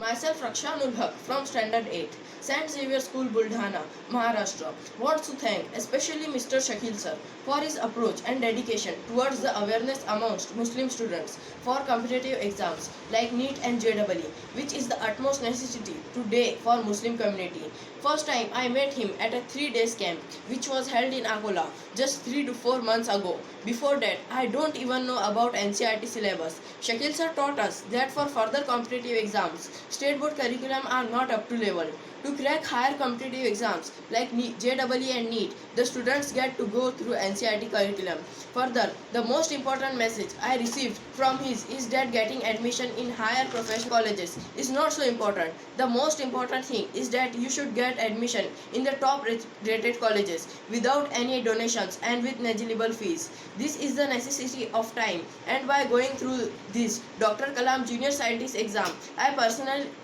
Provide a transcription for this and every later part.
Myself RAKHSHAN ULHAQUE from Standard 8, St. Xavier's School, BULDHANA, Maharashtra. Wants to thank especially Mr. Shakil sir for his approach and dedication towards the awareness amongst Muslim students for competitive exams like NEET and JEE, which is the utmost necessity today for Muslim community. First time I met him at a 3-day camp which was held in Akola just 3 to 4 months ago. Before that, I don't even know about NCERT syllabus. Shakil sir taught us that for further competitive exams, state board curriculum are not up to level. To crack higher competitive exams like JEE and NEET, the students get to go through NCERT curriculum. Further, the most important message I received from his is that getting admission in higher professional colleges is not so important. The most important thing is that you should get admission in the top rated colleges without any donations and with negligible fees. This is the necessity of time, and by going through this Dr.Kalam Junior Scientist exam, I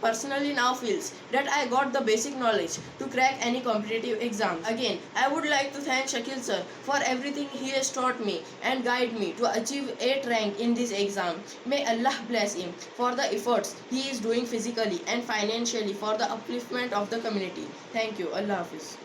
personally now feels that I got the basic knowledge to crack any competitive exam. Again, I would like to thank Shakil sir for everything he has taught me and guide me to achieve 8th rank in this exam. May Allah bless him for the efforts he is doing physically and financially for the upliftment of the community. Thank you. Allah Hafiz.